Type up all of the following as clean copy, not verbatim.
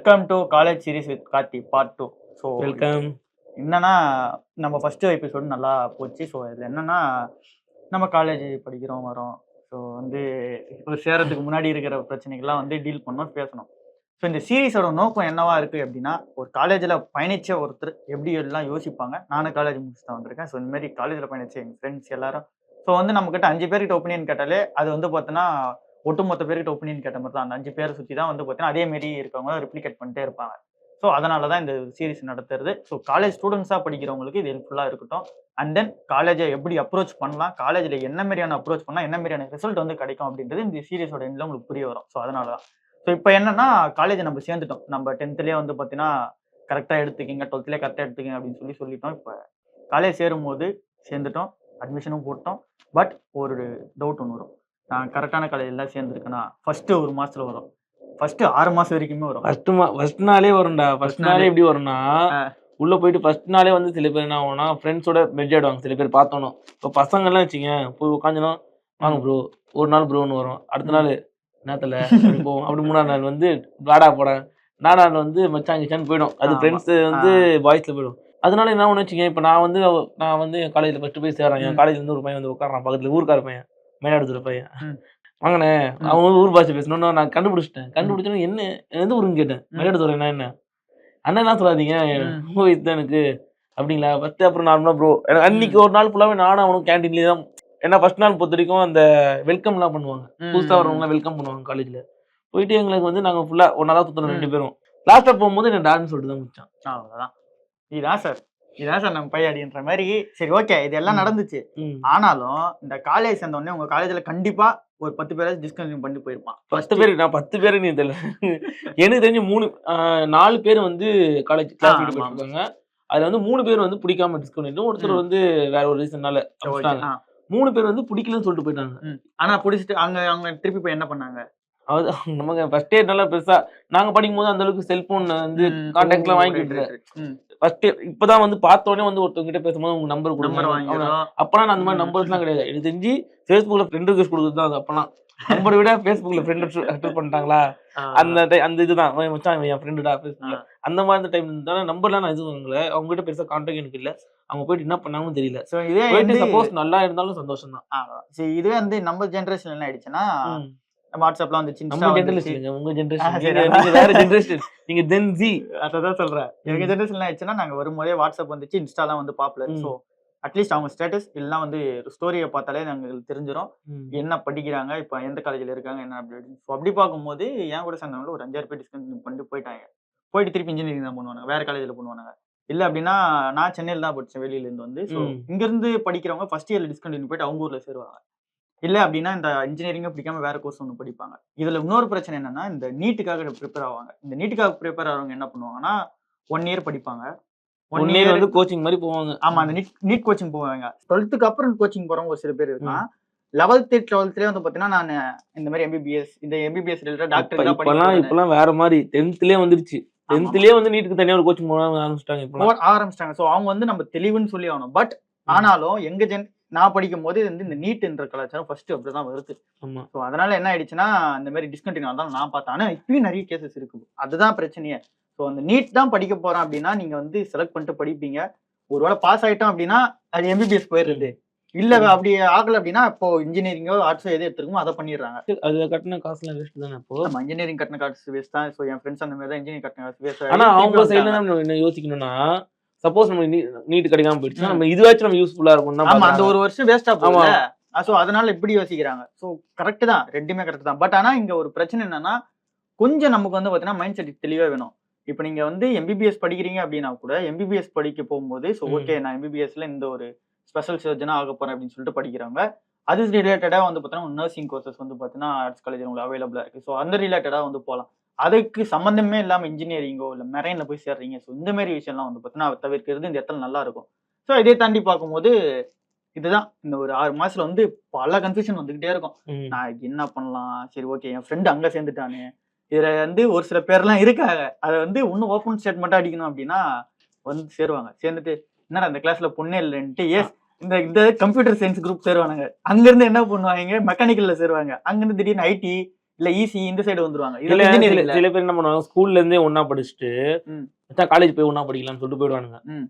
Welcome to college series with Karthi part 2. So welcome. என்னன்னா நம்ம first episode நல்லா போச்சு. ஸோ இதில் என்னன்னா நம்ம காலேஜ் படிக்கிறோம் வரோம். ஸோ இப்போ சேரத்துக்கு முன்னாடி இருக்கிற பிரச்சனைகள்லாம் டீல் பண்ணோம் பேசணும். ஸோ இந்த சீரீஸோட நோக்கம் என்னவா இருக்குது அப்படின்னா, ஒரு காலேஜில் பயணித்த ஒருத்தர் எப்படி எல்லாம் யோசிப்பாங்க. நானும் காலேஜ் முடிச்சு தான் வந்திருக்கேன். ஸோ இந்த மாதிரி காலேஜில் பயணிச்ச எங்கள் ஃப்ரெண்ட்ஸ் எல்லாரும் ஸோ நம்மக்கிட்ட 5 பேர்கிட்ட ஒப்பீனியன் கேட்டாலே அது பார்த்தோன்னா ஒட்டுமொத்த பேர்கிட்ட ஒப்பீனியன் கேட்ட மாதிரி தான். அந்த 5 பேரை சுற்றி தான் பார்த்தீங்கன்னா அதே மாரி இருக்கவங்க ரிப்ளிகேட் பண்ணிட்டே இருப்பாங்க. ஸோ அதனால தான் இந்த சீரிஸ் நடத்துறது. ஸோ காலேஜ் ஸ்டூடெண்ட்ஸாக படிக்கிறவங்களுக்கு இது ஹெல்ப்ஃபுல்லாக இருக்கட்டும். அண்ட் தென் காலேஜை எப்படி அப்ரோச் பண்ணலாம், காலேஜில் என்ன மாதிரியான அப்ரோச் பண்ணால் என்ன மாதிரியான ரிசல்ட் கிடைக்கும் அப்படின்றது இந்த சீரிஸோட எண்டில் உங்களுக்கு புரிய வரும். ஸோ அதனால தான். ஸோ இப்போ என்னன்னா காலேஜை நம்ம சேர்ந்துட்டோம். நம்ம 10th பார்த்தீங்கன்னா கரெக்டாக எடுத்துக்கிங்க, 12th கரெக்டாக எடுத்துக்கிங்க அப்படின்னு சொல்லிட்டோம். இப்போ காலேஜ் சேரும்போது சேர்ந்துட்டோம், அட்மிஷனும் போட்டோம். பட் ஒரு டவுட் ஒன்று வரும். நான் கரெக்டான காலேஜில் சேர்ந்துருக்கேன்னா ஃபர்ஸ்ட் 1 மாசத்துல வரும், ஃபர்ஸ்ட் 6 மாசம் வரைக்குமே வரும். ஃபர்ஸ்ட் நாளே வரும்டா. ஃபர்ஸ்ட் நாளே எப்படி வரும்னா, உள்ள போயிட்டு ஃபர்ஸ்ட் நாளே சில பேர் என்ன ஆகும்னா ஃப்ரெண்ட்ஸோட மெர்ஜ் ஆயிடுவாங்க. சில பேர் பார்த்தோம். இப்போ பசங்கள்லாம் வச்சுங்க போய் உட்காந்துனோம், வாங்க ப்ரோ ஒரு நாள் ப்ரோன்னு வரும். அடுத்த நாள் நேரத்தில் அப்படி போவோம். அப்படி 3ஆம் நாள் பிளாடா போடேன், 4ஆம் நாள் மச்சான் கிச்சான்னு போயிடும். அது ஃப்ரெண்ட்ஸ் பாய்ஸ்ல போயிடும். அதனால என்ன ஒன்று வச்சுங்க, இப்போ நான் என் காலேஜில் ஃபர்ஸ்ட் போய் சேர்றேன். என் காலேஜ்ல ஒரு பையன் உட்காரான் பக்கத்துல, ஊருக்கார பையன், மேலாடுதுறை பையன். வாங்கினே அவன் ஊர் பாஷை பேசணும்னு நான் கண்டுபிடிச்சோன்னு என்ன எந்த ஊருன்னு கேட்டேன். மயிலாடுதுறை என்ன அண்ணன் சொல்லாதீங்க எனக்கு அப்படிங்களா ஃபர்ஸ்ட். அப்புறம் நார்மலா ப்ரோ. அன்னைக்கு ஒரு நாள் ஃபுல்லாவே நானும் அவனும் கேன்டீன்லேயே தான். ஏன்னா ஃபர்ஸ்ட் நாள் பொறுத்த வரைக்கும் அந்த வெல்கம்லாம் பண்ணுவாங்க, புதுசாக வரவங்களாம் வெல்கம் பண்ணுவாங்க காலேஜில். போயிட்டு எங்களுக்கு நாங்கள் ஃபுல்லாக ஒன்றா தான் சுற்றணும் 2 பேரும். லாஸ்ட்டாக போகும்போது என்ன டான்னு சொல்லிட்டு தான் முடிச்சான். அவ்வளோதான். இதான் சார் நம்ம பையன்ற மாதிரி. சரி ஓகே, இது எல்லாம் நடந்துச்சு. ஆனாலும் இந்த காலேஜ் சேர்ந்தோடனே உங்க காலேஜ்ல கண்டிப்பா ஒரு 10 பேரை டிஸ்கன்டினியூ பண்ணி போயிருப்பான். 10 பேர் நான் 10 பேரு நீ தெரியல. எனக்கு தெரிஞ்சு 4 பேர் காலேஜ் கிளாஸ் போயிருக்காங்க. அதுல 3 பேர் பிடிக்காம டிஸ்கன்டினியூ, ஒருத்தர் வேற ஒரு ரீசன்னால 3 பேர் பிடிக்கலன்னு சொல்லிட்டு போயிட்டாங்க. ஆனா பிடிச்சிட்டு அவங்க திருப்பி போய் என்ன பண்ணாங்க? நமக்கு ஃபர்ஸ்ட் இயர் நல்லா பெருசா நாங்க படிக்கும் போது அந்த அளவுக்கு செல்போன் கான்டாக்ட் எல்லாம் வாங்கிட்டு ஃபர்ஸ்ட் இப்பதான் பார்த்தோன்னே ஒருத்தவங்க கிட்ட பேசும்போது உங்க நம்பர் கொடுங்க. அப்பெல்லாம் அந்த மாதிரி நம்பர்ஸ் எல்லாம் கிடையாது. எனக்கு தெரிஞ்சு ஃபேஸ்புக்ல ஃப்ரெண்ட் ரிக்வெஸ்ட் கொடுக்குறது தான். அப்பெல்லாம் நம்பரை விட ஃபேஸ்புக்ல ஃப்ரெண்ட் அக்செப்ட் பண்ணிட்டாங்களா அந்த இதுதான் மச்சான் என் ஃப்ரெண்டுடா ஃபேஸ்புக்ல அந்த மாதிரி டைம் இருந்தாலும் நம்பர்லாம் நான் எதுவும் வாங்கல. அவங்க கிட்ட பெருசா கான்டாக்ட் எனக்கு இல்ல. அவங்க போயிட்டு என்ன பண்ணாங்கன்னு தெரியல. ஸோ இதே சப்போஸ் நல்லா இருந்தாலும் சந்தோஷம் தான். சரி, இதுவே நம்ம ஜென்ரேஷன் என்ன ஆயிடுச்சுன்னா, வாட்ஸ்அப்ல உங்க ஜெனரேஷன் வேற ஜெனரேஷன், நீங்க ஜென் ஜி. அதான் சொல்றேன். எங்க ஜெனரேஷன்ல ஆயிடுச்சுன்னா நாங்க வரும்போதே வாட்ஸ்அப் இன்ஸ்டாலாம் பாப்புலர். ஸோ அட்லீஸ்ட் அவங்க ஸ்டேட்டஸ் எல்லாம் ஸ்டோரியை பார்த்தாலே நாங்கள் தெரிஞ்சிடும் என்ன படிக்கிறாங்க, இப்போ எந்த காலேஜில் இருக்காங்க என்ன அப்படி. ஸோ அப்படி பார்க்கும்போது என் கூட சேர்ந்தவங்க ஒரு 5-6 பேர் டிஸ்கன்டினியூ பண்ணிட்டு போயிட்டாங்க. போயிட்டு திருப்பி இன்ஜினியரிங் தான் பண்ணுவாங்க, வேற காலேஜில் பண்ணுவாங்க. இல்லை அப்படின்னா நான் சென்னையில் தான் படித்தேன், வெளியிலேருந்து ஸோ இங்கேருந்து படிக்கிறவங்க ஃபர்ஸ்ட் இயர்ல டிஸ்கன்டினியூ போயிட்டு அவங்க ஊரில் சேருவாங்க. இல்லை அப்படின்னா இந்த இன்ஜினியரிங்கை பிடிக்காம வேற கோர்ஸ் ஒன்று படிப்பாங்க. இதில் இன்னொரு பிரச்சனை என்னன்னா, இந்த நீட்டுக்காக ப்ரிப்பேர் ஆவாங்க. இந்த நீட்டுக்காக ப்ரிப்பேர் ஆகிறவங்க என்ன பண்ணுவாங்கன்னா 1 இயர் படிப்பாங்க, 1 இயர் கோச்சிங் மாதிரி போவாங்க. ஆமா, அந்த நீட் கோச்சிங் போவாங்க. 12th அப்புறம் கோச்சிங் போறவங்க ஒரு சில பேர் இருக்கான். 11th 12th பாத்தீங்கன்னா நான் இந்த மாதிரி எம்பிபிஎஸ், இந்த எம்பிபிஎஸ் ரிலேட்டட் டாக்டர் இப்பெல்லாம் வேற மாதிரி 10th வந்துருச்சு. 10th நீட்டுக்கு தனியா ஒரு கோச்சிங் போக ஆரம்பிச்சிட்டாங்க. ஸோ அவங்க நம்ம தெளிவுன்னு சொல்லி ஆகணும். பட் ஆனாலும் எங்க நான் படிக்கும் போது இந்த நீட்ன்ற கலாச்சாரம் ஃபர்ஸ்ட் அப்படிதான் வருது. ஸோ அதனால என்ன ஆயிடுச்சுன்னா இந்த மாதிரி டிஸ்கண்டினியூ தான் நான் பார்த்தேன். ஆனா இப்பயும் நிறைய கேசஸ் இருக்கு. அதுதான் பிரச்சனையே. ஸோ அந்த நீட் தான் படிக்க போறோம் அப்படின்னா நீங்க செலக்ட் பண்ணிட்டு படிப்பீங்க. ஒருவேளை பாஸ் ஆயிட்டோம் அப்படின்னா அது எம்பிபிஎஸ் போயிடுறது. இல்ல அப்படி ஆகல அப்படின்னா இப்போ இன்ஜினியரிங்கோ ஆர்ட்ஸோ எது எடுத்துருக்கோம் அதை பண்ணிடுறாங்க. அது கட்டின காசுலாம் வேஸ்ட் தானே. இப்போ நம்ம இன்ஜினியரிங் கட்டின காசு வேஸ்ட் தான். ஸோ என் ஃப்ரெண்ட்ஸ் அந்த மாதிரி தான் இன்ஜினியரிங் கட்டின காசு வேஸ்ட். ஆனா அவங்க சைடுல என்ன யோசிக்கணும்னா, சப்போஸ் நம்ம நீட் கிடைக்காம போயிடுச்சுன்னா நம்ம இதுவாச்சும் நம்ம யூஸ்ஃபுல்லா இருக்கும். ஆமா, அந்த ஒரு வருஷம் வேஸ்டா போகுது. ஸோ அதனால இப்படி யோசிக்கிறாங்க. ஸோ கரெக்ட் தான், ரெண்டுமே கரெக்ட் தான். பட் ஆனா இங்க ஒரு பிரச்சனை என்னன்னா, கொஞ்சம் நமக்கு பாத்தீங்கன்னா மைண்ட் செட் தெளிவா வேணும். இப்போ நீங்க எம்பிபிஎஸ் படிக்கிறீங்க அப்படின்னா கூட எம்பிபிஎஸ் படிக்க போகும்போது ஸோ ஓகே நான் எம்பிபிஎஸ்ல இந்த ஒரு ஸ்பெஷல் சர்ஜனா ஆக போறேன் அப்படின்னு சொல்லிட்டு படிக்கிறவங்க, அது ரிலேட்டடா பார்த்தீங்கன்னா நர்சிங் கோர்சஸ் பார்த்தீங்கன்னா ஆர்ட்ஸ் காலேஜ் உங்களுக்கு அவைலபிளா இருக்கு. ஸோ அந்த ரிலேட்டடா போகலாம். அதுக்கு சம்பந்தமே இல்லாம இன்ஜினியரிங்கோ இல்லை மெரைன்ல போய் சேர்றீங்க. ஸோ இந்த மாதிரி விஷயம்லாம் பார்த்தீங்கன்னா தவிர்க்கிறது இந்த இடத்துல நல்லா இருக்கும். ஸோ இதை தாண்டி பார்க்கும்போது இதுதான் இந்த ஒரு 6 மாசத்துல பல கன்ஃபியூஷன் வந்துகிட்டே இருக்கும். நான் என்ன பண்ணலாம், சரி ஓகே என் ஃப்ரெண்டு அங்க சேர்ந்துட்டானே, இதுல ஒரு சில பேர்லாம் இருக்காங்க அதை இன்னும் ஓப்பன் ஸ்டேட்மெண்ட்டா அடிக்கணும் அப்படின்னா சேருவாங்க. சேர்ந்துட்டு என்னடா இந்த கிளாஸ்ல பொண்ணே இல்லைன்ட்டு இந்த கம்ப்யூட்டர் சயின்ஸ் குரூப் சேருவானுங்க. அங்கிருந்து என்ன பண்ணுவாங்க, மெக்கானிக்கல்ல சேருவாங்க. அங்கிருந்து திடீர்னு ஐடி இல்ல ஈஸி இந்த சைடு வந்துருவாங்க. இல்ல இதுல இன்ஜினியரிங் இல்ல. சில பேர் என்ன பண்ணுவாங்க, ஸ்கூல்ல இருந்தே ஒண்ணா படிச்சுட்டு ம். காலேஜ் போய் ஒண்ணா படிக்கலாம்னு சொல்லிட்டு போயிடுவானுங்க. ம்.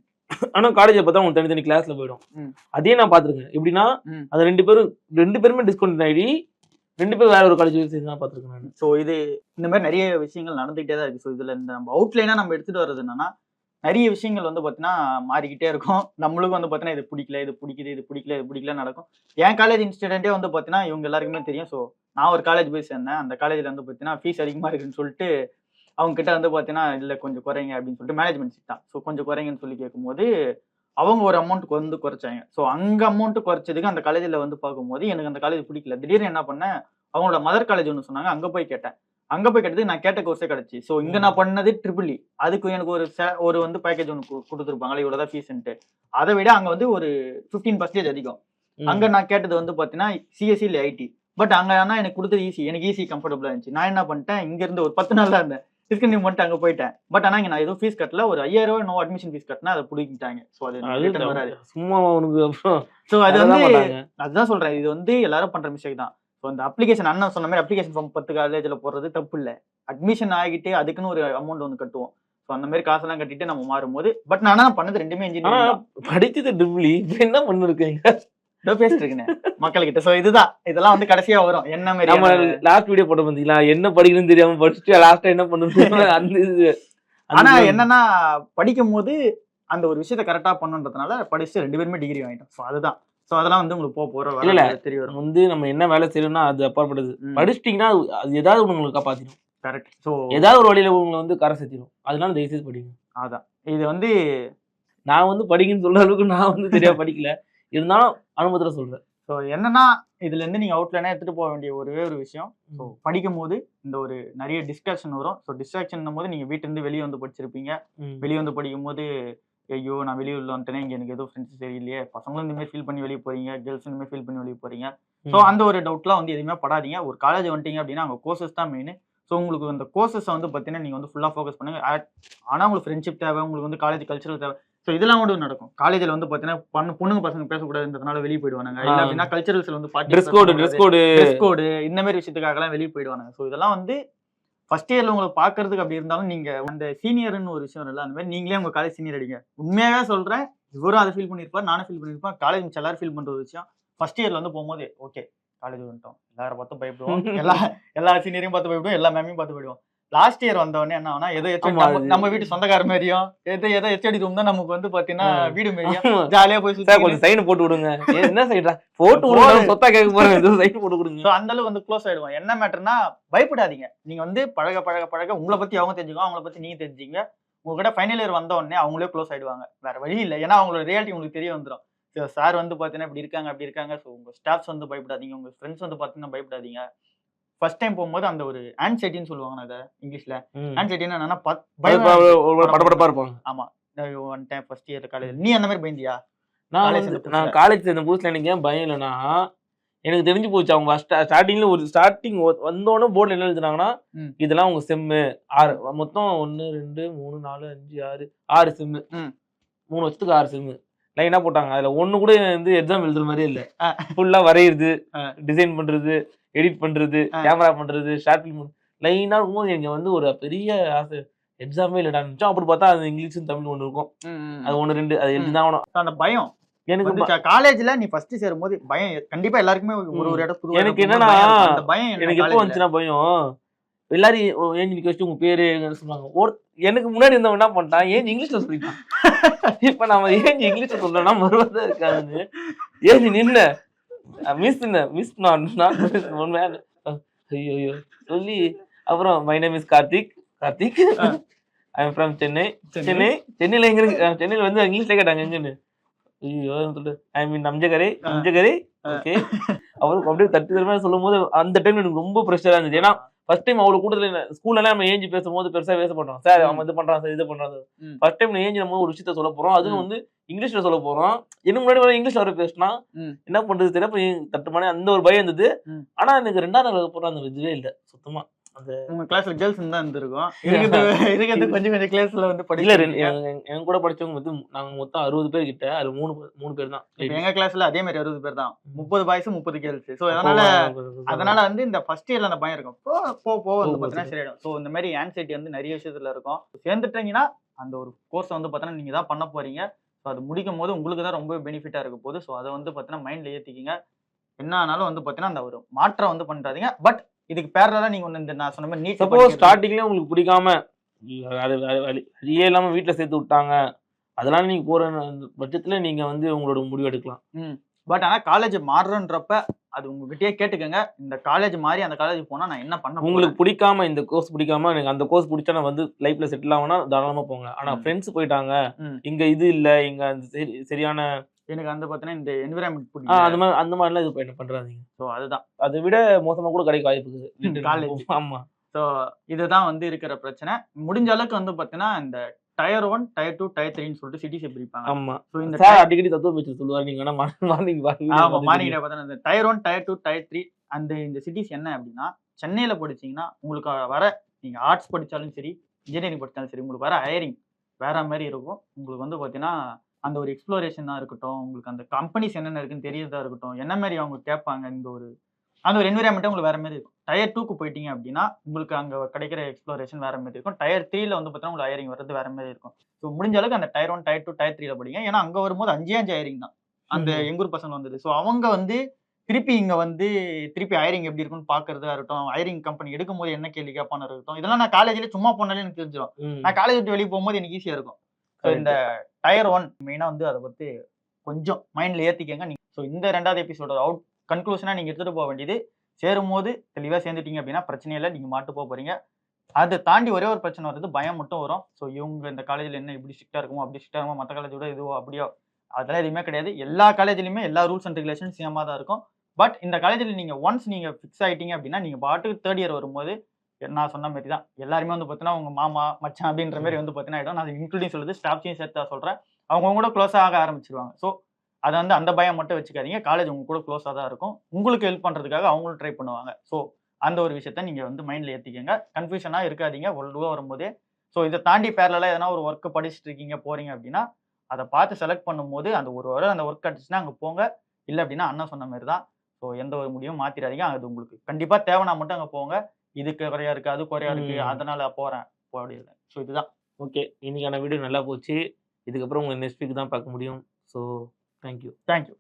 ஆனா காலேஜ் பார்த்தா அவங்க தனித்தனி கிளாஸ்ல போயிடும். ம். அதே நான் பாத்துருக்கேன். எப்படின்னா ம். அது ரெண்டு பேருமே டிஸ்கவுண்ட் ஆகி 2 பேரும் வேற ஒரு காலேஜ் சேர்ந்து தான் பாத்துருக்கேன் நான். ஸோ இது இந்த மாதிரி நிறைய விஷயங்கள் நடந்துகிட்டே தான் இருக்கு. ஸோ இதுல இந்த நம்ம அவுட்லைனா நம்ம எடுத்துட்டு வர்றது என்னன்னா, நிறைய விஷயங்கள் வந்து பார்த்தீங்கன்னா மாறிக்கிட்டே இருக்கும். நம்மளுக்கும் வந்து பார்த்தீங்கன்னா இது பிடிக்கல, இது பிடிக்குது, இது பிடிக்கல, இது பிடிக்கல நடக்கும். என் காலேஜ் இன்சிடென்ட்டே வந்து பார்த்தீங்கன்னா இவங்க எல்லாருக்குமே தெரியும். ஸோ நான் ஒரு காலேஜ் போய் சேர்ந்தேன். அந்த காலேஜ்ல வந்து பார்த்தீங்கன்னா ஃபீஸ் அதிகமா இருக்குன்னு சொல்லிட்டு அவங்க கிட்ட வந்து பார்த்தீங்கன்னா இல்ல கொஞ்சம் குறைங்க அப்படின்னு சொல்லிட்டு மேனேஜ்மெண்ட் சீட் தான். ஸோ கொஞ்சம் குறைங்கன்னு சொல்லி கேட்கும்போது அவங்க ஒரு அமௌண்ட் வந்து குறைச்சாங்க. ஸோ அங்க அமௌண்ட் குறைச்சதுக்கு அந்த காலேஜ்ல வந்து பார்க்கும்போது எனக்கு அந்த காலேஜ் பிடிக்கல. திடீர்னு என்ன பண்ணேன், அவங்களோட மதர் காலேஜ் ஒன்று சொன்னாங்க. அங்க போய் கேட்டேன். அங்க போய் கேட்டதுக்கு நான் கேட்ட கோர்ஸே கிடைச்சு. ஸோ இங்க நான் பண்ணது ட்ரிபிள் இ. அதுக்கு எனக்கு ஒரு வந்து பேக்கேஜ் ஒன்று கொடுத்துருப்பாங்களே இவ்வளவுதான் ஃபீஸ்ன்ட்டு. அதை விட அங்க வந்து ஒரு 15% அதிகம். அங்க நான் கேட்டது வந்து பாத்தீங்கன்னா சிஎஸ்சி இல்ல ஐடி. பட் அங்க ஆனா எனக்கு கொடுத்தது ஈஸி. எனக்கு ஈஸி கம்ஃபர்டபுளா இருந்துச்சு. நான் என்ன பண்ணிட்டேன், இங்க இருந்து ஒரு 10 நாள் தான் இருந்தேன். டிஸ்கன்டினியூ பண்ணிட்டு அங்க போயிட்டேன். பட் ஆனா இங்க நான் எதுவும் ஃபீஸ் கட்டல. ஒரு 5000 ரூபாய் நோ அட்மிஷன் ஃபீஸ் கட்டினா அதை பிடிக்கிட்டாங்க. ஸோ அது ரிட்டர்ன் வராது. சும்மா உனக்கு அப்புறம் ஸோ அது அதெல்லாம் வந்து மாட்டாங்க. அதுதான் சொல்றேன். இது வந்து எல்லாரும் பண்ற மிஸ்டேக் தான். ஸோ அந்த அப்ளிகேஷன் அண்ணன் சொன்ன மாதிரி அப்ளிகேஷன் ஃபார்ம் 10 காலேஜ்ல போடுறது தப்பு இல்ல. அட்மிஷன் ஆகிட்டு அதுக்குன்னு ஒரு அமௌண்ட் வந்து கட்டுவோம். ஸோ அந்த மாதிரி காசெல்லாம் கட்டிட்டு நம்ம மாறும்போது பட் நான் பண்ணது ரெண்டுமே ஆனா இன்ஜினியரிங் படிச்சது ட்ரிபிள் இப்ப என்ன பண்ணிருக்கீங்க? பேசிட்டு இருக்கேன் மக்கள்கிட்ட. ஸோ இதுதான் இதெல்லாம் வந்து கடைசியா வரும். என்ன நம்ம மாதிரி லாஸ்ட் வீடியோ போட்ட பாத்தீங்களா, என்ன படிக்கணும்னு தெரியாம படிச்சுட்டு லாஸ்டா என்ன பண்ணுறது அந்த இது. ஆனா என்னன்னா படிக்கும் போது அந்த ஒரு விஷயத்த கரெக்டா பண்ணுன்றதுனால படிச்சு 2 பேருமே டிகிரி வாங்கிட்டோம். ஸோ அதுதான். ஸோ அதெல்லாம் வந்து உங்களுக்கு போற இல்ல. தெரிய வரும். வந்து நம்ம என்ன வேலை செய்யணும்னா அது அப்பாற்பட்டது. படிச்சிட்டீங்கன்னா அது ஏதாவது உங்களுக்கு காப்பாத்திடும். கரெக்ட். ஸோ ஏதாவது ஒரு வழியில உங்களை வந்து கரை சேர்த்திடும். அதனால தயவுசெய்து படிங்க. அதான் இது வந்து நான் வந்து படிங்கன்னு சொல்ற அளவுக்கு நான் வந்து சரியா படிக்கல. இருந்தாலும் அனுபவத்துல சொல்றேன். ஸோ என்னன்னா இதுல இருந்து நீங்க அவுட்லைனா எடுத்துட்டு போக வேண்டிய ஒரே ஒரு விஷயம். ஸோ படிக்கும் போது இந்த ஒரு நிறைய டிஸ்ட்ராக்ஷன் வரும். ஸோ டிஸ்ட்ராக்ஷன் போது நீங்க வீட்டுல இருந்து வெளியே வந்து படிச்சிருப்பீங்க. வெளியே வந்து படிக்கும் போது ஐயோ நான் வெளியூர்ல வந்துட்டேனே, இங்க எனக்கு எதுவும் ஃப்ரெண்ட்ஸ் சரியில்லையே, பசங்களும் இந்த மாதிரி ஃபீல் பண்ணி வெளியே போறீங்க, கேர்ள்ஸ் இந்த மாதிரி ஃபீல் பண்ணி வெளியே போறீங்க. ஸோ அந்த ஒரு டவுட்லாம் வந்து எதுவுமே படாதீங்க. ஒரு காலேஜ் வந்துட்டீங்க அப்படின்னா அங்க கோர்சஸ் தான் மெயின். ஸோ உங்களுக்கு அந்த கோர்சஸ் வந்து பார்த்தீங்கன்னா நீங்க வந்து ஃபுல்லா ஃபோக்கஸ் பண்ணுங்க. ஆனா உங்களுக்கு ஃப்ரெண்ட்ஷிப் தேவை, உங்களுக்கு வந்து காலேஜ் கல்ச்சரல் தேவை. ஸோ இதெல்லாம் கூட நடக்கும். காலேஜ்ல வந்து பார்த்தீங்கன்னா பொண்ணுங்க பசங்க பேசக்கூடாதுன்றதுனால வெளியே போயிடுவாங்க. இல்ல அப்படின்னா கல்ச்சரல்ஸ்ல வந்து ட்ரெஸ் கோடு இந்த மாதிரி விஷயத்துக்காகலாம் வெளியே போயிடுவாங்க. ஸோ இதெல்லாம் வந்து ஃபர்ஸ்ட் இயர்ல உங்களை பாக்குறதுக்கு அப்படி இருந்தாலும் நீங்க அந்த சீனியர்னு ஒரு விஷயம் இல்லை. அந்த மாதிரி நீங்களே உங்க காலேஜ் சீனியர் அடிங்க. உண்மையாவே சொல்றேன், இவரும் அதை ஃபீல் பண்ணிருப்பார், நானும் ஃபீல் பண்ணிருப்பேன். காலேஜ் மிச்சம் எல்லாரும் ஃபீல் பண்ற ஒரு விஷயம். ஃபர்ஸ்ட் இயர்ல வந்து போகும்போது ஓகே காலேஜ் வந்துட்டோம், எல்லாரும் பார்த்து பயப்படுவோம், எல்லா சீனியரையும் பார்த்து பயப்படுவோம், எல்லா மேமையும் பார்த்து போயிடுவோம். லாஸ்ட் இயர் வந்தவொடனே என்ன ஆனா ஏதோ நம்ம வீட்டு சொந்தக்கார மாதிரியும் ஏதோ ஹெச்ஓடி ரூம் தான் நமக்கு வந்து பாத்தீங்கன்னா வீடு மாதிரியும் ஜாலியா போய் கொஞ்சம் சைன் போட்டு விடுங்க. என்ன சைடா போட்டு விடுங்க, சொத்தா கேட்க போறேன், சைன் போட்டு கொடுங்க. ஸோ அந்த அளவு வந்து க்ளோஸ் ஆயிடுவோம். என்ன மேட்டர்னா பயப்படாதீங்க. நீங்க வந்து பழக உங்களை பத்தி அவங்க தெரிஞ்சுக்கோ, அவங்கள பத்தி நீங்க தெரிஞ்சுங்க. உங்ககிட்ட ஃபைனல் இயர் வந்த உடனே அவங்களே க்ளோஸ் ஆயிடுவாங்க. வேற வழி இல்லை. ஏன்னா அவங்களோட ரியாலிட்டி உங்களுக்கு தெரிய வந்துடும். சார் வந்து பாத்தீங்கன்னா இப்படி இருக்காங்க அப்படி இருக்காங்க. ஸோ உங்க ஸ்டாஃப்ஸ் வந்து பயப்படாதீங்க, உங்க ஃப்ரெண்ட்ஸ் வந்து பாத்தீங்கன்னா பயப்படாதீங்க. ஃபர்ஸ்ட் டைம் போகும்போது அந்த ஒரு ஆன்சைட்டின்னு சொல்லுவாங்க. அதை இங்கிலீஷ்ல ஆன்சைட்டின்னா என்னன்னா படபடப்பா இருப்பாங்க. ஆமா one time first year college. நீ அந்த மாதிரி பயந்தியா? நான் காலேஜ் சேர்ந்த புதுசுல எனக்கு ஏன் பயம் இல்லைன்னா, எனக்கு தெரிஞ்சு போச்சு. அவங்க ஸ்டார்டிங் வந்தோடனே போர்டில் என்ன எழுதுனாங்கன்னா, இதெல்லாம் உங்க செம்மு 6 மொத்தம் 1 2 3 4 5 6 செம்மு, 3 வருஷத்துக்கு 6 செம்மு லைனா போட்டாங்க. அதுல ஒண்ணு கூட வந்து எக்ஸாம் எழுதுற மாதிரியே இல்ல. ஃபுல்லா வரையுது, டிசைன் பண்றது, எடிட் பண்றது, கேமரா பண்றது, ஷார்ட் ஃபிலிம் லைனா இருக்கும்போது எனக்கு வந்து ஒரு பெரிய ஆசை. எக்ஸாமே இல்லடா. அப்படி பார்த்தா அது இங்கிலீஷும் தமிழ் ஒண்ணு இருக்கும். அது 1 2 அது எழுதிதான் ஆகணும். அந்த பயம் எனக்கு காலேஜ்ல நீ ஃபர்ஸ்ட் சேரும்போது பயம் கண்டிப்பா எல்லாருக்குமே ஒரு இடம். எனக்கு என்னன்னா எனக்கு எப்போ வந்துச்சுன்னா பயம், எல்லாரும் ஏஞ்சி நிக்க வச்சு உங்க பேரு சொன்னாங்க. எனக்கு முன்னாடி இருந்தவன் என்ன பண்ணிட்டான், ஏஞ்சி இங்கிலீஷ்ல சொல்லிட்டான். இப்ப நம்ம ஏஞ்சி இங்கிலீஷ்ல சொல்றோம்னா மறுவாதான் இருக்காதுன்னு ஏஞ்சி நின்ன மிஸ் ஐயோ சொல்லி அப்புறம் my name is Karthik I am from சென்னையில எங்க இருக்கு, சென்னையில வந்து இங்கிலீஷ்ல கேட்டாங்க எங்கன்னு. ஐயோ சொல்லிட்டு ஐ மீன் அம்ஜகரை ஓகே. அவருக்கு அப்படியே தட்டு தருமா சொல்லும் போது அந்த டைம் எனக்கு ரொம்ப ப்ரெஷரா இருந்துச்சு. ஏன்னா ஃபர்ஸ்ட் டைம் அவ்வளவு கூட்டத்துல ஸ்கூல்ல நம்ம ஏஞ்சி பேசும்போது பெருசா பேச மாட்டோம். சார் அவன் இது பண்றான் சார் இது பண்றான். ஃபர்ஸ்ட் டைம் ஏஞ்சி நம்ம ஒரு விஷயத்த சொல்ல போறோம், அதுவும் வந்து இங்கிலீஷ்ல சொல்ல போறோம். எனக்கு முன்னாடி இங்கிலீஷ்ல வர பேசினா என்ன பண்றது தெரியல, தட்டுமானே அந்த ஒரு பயம் இருந்தது. ஆனா எனக்கு 2வது நாள் போற அந்த இதுவே இல்லை சுத்தமா. அந்த உங்க கிளாஸ்ல கேர்ள்ஸ் தான் இருந்திருக்கும். இருக்கிறது கொஞ்சம் கொஞ்சம் கிளாஸ்ல வந்து இல்ல படிச்சிருக்கீங்க. என் கூட படிச்சவங்க மொத்தம் நாங்க மொத்தம் 60 பேர் கிட்ட. அதுல 3 பேர் தான் இப்ப ladies. எங்க கிளாஸ்ல அதே மாதிரி 60 பேர் தான். ம். 30 பாய்ஸ் 30 கேர்ள்ஸ். சோ அப்போ அதனால வந்து இந்த ஃபர்ஸ்ட் இயர்ல அந்த பயம் இருக்கும். போ வந்து போ, பார்த்தீங்கன்னா சரியாயிடும். சோ இந்த மாதிரி ஆன்சைட்டி வந்து நிறைய விஷயத்துல இருக்கும். சேர்ந்துட்டீங்கன்னா அந்த ஒரு கோர்ஸ் வந்து பார்த்தீங்கன்னா நீங்க தான் பண்ண போறீங்க. ஸோ அது முடிக்கும்போது உங்களுக்கு தான் ரொம்ப பெனிஃபிட்டா இருக்க போகுது. ஸோ அதை வந்து பார்த்தீங்கன்னா மைண்ட்ல ஏத்திக்கிங்க. என்ன ஆனாலும் வந்து பார்த்தீங்கன்னா அந்த ஒரு மாற்றம் வந்து பண்றாதீங்க. பட் இதுக்கு பேரலா நீங்க ஒண்ணு இந்த நான் சொன்ன மாதிரி நீட் சப்போஸ் ஸ்டார்டிங்ல உங்களுக்கு பிடிக்காம அது வழியே இல்லாம வீட்டுல சேர்த்து விட்டாங்க, அதனால நீங்க போற பட்சத்துல நீங்க வந்து உங்களோட முடிவு எடுக்கலாம். பட் ஆனா காலேஜ் மாறுறன்றப்ப அது உங்ககிட்டயே கேட்டுக்கங்க. இந்த காலேஜ் மாறி அந்த காலேஜ் போனா நான் என்ன பண்ண போறேன்? உங்களுக்கு பிடிக்காம இந்த கோர்ஸ் பிடிக்காம எனக்கு அந்த கோர்ஸ் பிடிச்சா நான் வந்து லைஃப்ல செட்டில் ஆகணும்னா தாராளமா போங்க. ஆனா ஃப்ரெண்ட்ஸ் போயிட்டாங்க, இங்க இது இல்ல, இங்க அந்த சரியான எனக்கு அந்த பார்த்தீங்கன்னா இந்த என்விரான்மெண்ட் அந்த பிடிக்கும். மாதிரி அந்த மாதிரிலாம் இது என்ன பண்றாதீங்க. ஸோ அதுதான் அதை விட மோசமா கூட கிடைக்க வாய்ப்பு இருக்குது காலேஜ். ஆமா. ஸோ இதுதான் வந்து இருக்கிற பிரச்சனை. முடிஞ்ச அளவுக்கு வந்து பார்த்தீங்கன்னா இந்த டயர் 1, டயர் 2, டயர் 3ன்னு சொல்லிட்டு சிட்டிஸை பிரிப்பாங்க. ஆமா. ஸோ இந்த சார் அடிக்கடி தத்துவ பேச்சு சொல்லுவாரு. நீங்க வேணா மார்னிங் ஆமா மார்னிங் பார்த்தீங்கன்னா இந்த டயர் 1, டயர் 2, டயர் 3 அந்த இந்த சிட்டிஸ் என்ன அப்படின்னா சென்னையில படிச்சீங்கன்னா உங்களுக்கு வர நீங்க ஆர்ட்ஸ் படிச்சாலும் சரி, இன்ஜினியரிங் படிச்சாலும் சரி, உங்களுக்கு வர ஹையரிங் வேற மாதிரி இருக்கும். உங்களுக்கு வந்து பார்த்தீங்கன்னா அந்த ஒரு எக்ஸ்ப்ளோரேஷனா இருக்கட்டும், உங்களுக்கு அந்த கம்பெனிஸ் என்னென்ன இருக்குன்னு தெரியறதா இருக்கட்டும், என்ன மாதிரி அவங்க கேட்பாங்க இந்த ஒரு அந்த ஒரு என்விரான்மெண்ட்டே உங்களுக்கு வேற மாதிரி இருக்கும். டயர் 2க்கு போயிட்டீங்க அப்படின்னா உங்களுக்கு அங்க கிடைக்கிற எக்ஸ்ப்ளோரேஷன் வேற மாதிரி இருக்கும். டயர் 3ல வந்து பார்த்தீங்கன்னா உங்களுக்கு ஹையரிங் வர்றது வேற மாதிரி இருக்கும். ஸோ முடிஞ்ச அளவுக்கு அந்த டயர் 1, டயர் 2, டயர் 3ல படிங்க. ஏன்னா அங்க வரும்போது 5 ஹையரிங் தான். அந்த எங்கூர் பசங்க வந்தது. ஸோ அவங்க வந்து திருப்பி இங்க வந்து திருப்பி ஹையரிங் எப்படி இருக்குன்னு பாக்குறதா இருக்கட்டும், ஹையரிங் கம்பெனி எடுக்கும்போது என்ன கேள்வி கேட்பான்னு இருக்கட்டும், இதெல்லாம் நான் காலேஜ்ல சும்மா போனாலே எனக்கு தெரிஞ்சிடும். நான் காலேஜ் விட்டு வெளியே போகும்போது எனக்கு ஈஸியா இருக்கும். ஸோ இந்த டயர் 1 மெயினா வந்து அதை பத்தி கொஞ்சம் மைண்ட்ல ஏத்திக்கங்க. ஸோ இந்த 2வது எபிசோட கன்க்ளூஷனா நீங்க எடுத்துட்டு போக வேண்டியது, சேரும்போது தெளிவா சேர்ந்துட்டீங்க அப்படின்னா பிரச்சனை இல்லை, நீங்க மாட்டு போக போறீங்க. அதை தாண்டி ஒரே ஒரு பிரச்சனை வருது, பயம் மட்டும் வரும். ஸோ இவங்க இந்த காலேஜ்ல என்ன இப்படி ஸ்ட்ரிக்டா இருக்குமோ, அப்படி ஸ்ட்ரிக்டா இருக்குமோ, மற்ற காலேஜோட இதுவோ அப்படியோ அதெல்லாம் எதுவுமே கிடையாது. எல்லா காலேஜ்லயுமே எல்லா ரூல்ஸ் அண்ட் ரெகுலேஷன் சேமா தான் இருக்கும். பட் இந்த காலேஜ்ல நீங்க ஒன்ஸ் நீங்க ஃபிக்ஸ் ஆயிட்டீங்க அப்படின்னா நீங்க பாட்டுக்கு 3rd இயர் வரும்போது நான் சொன்ன மாதிரி தான் எல்லாருமே வந்து பார்த்தீங்கன்னா உங்க மாமா மச்சான் அப்படின்ற மாதிரி வந்து பார்த்தீங்கன்னா ஆயிடும். நான் இன்க்ளூடிங் சொல்லுது ஸ்டாஃப்ஸையும் சேர்த்து தான் சொல்றேன். அவங்க கூட க்ளோஸ் ஆக ஆரம்பிச்சிருவாங்க. ஸோ அதை வந்து அந்த பயம் மட்டும் வச்சுக்காதீங்க. காலேஜ் உங்க கூட க்ளோஸாக தான் இருக்கும். உங்களுக்கு ஹெல்ப் பண்றதுக்காக அவங்களும் ட்ரை பண்ணுவாங்க. ஸோ அந்த ஒரு விஷயத்த நீங்க வந்து மைண்ட்ல ஏத்திக்கங்க. கன்ஃபியூஷனா இருக்காதீங்க ஒழுங்கா வரும்போதே. ஸோ இதை தாண்டி பேரலா எதனா ஒரு ஒர்க் படிச்சுட்டு இருக்கீங்க போறீங்க அப்படின்னா அதை பார்த்து செலக்ட் பண்ணும்போது அந்த ஒரு வாரம் அந்த ஒர்க் கிடைச்சுன்னா அங்கே போங்க. இல்லை அப்படின்னா அண்ணன் சொன்ன மாதிரி தான். ஸோ எந்த ஒரு முடிவும் மாத்திராதீங்க. அது உங்களுக்கு கண்டிப்பா தேவைன்னா மட்டும் அங்கே போங்க. இதுக்கு குறையா இருக்கு, அது குறையா இருக்கு, அதனால போறேன் போடியல. ஸோ இதுதான். ஓகே, இன்னைக்கான வீடியோ நல்லா போச்சு. இதுக்கப்புறம் உங்க நெக்ஸ்ட் வீக் தான் பார்க்க முடியும். So thank you.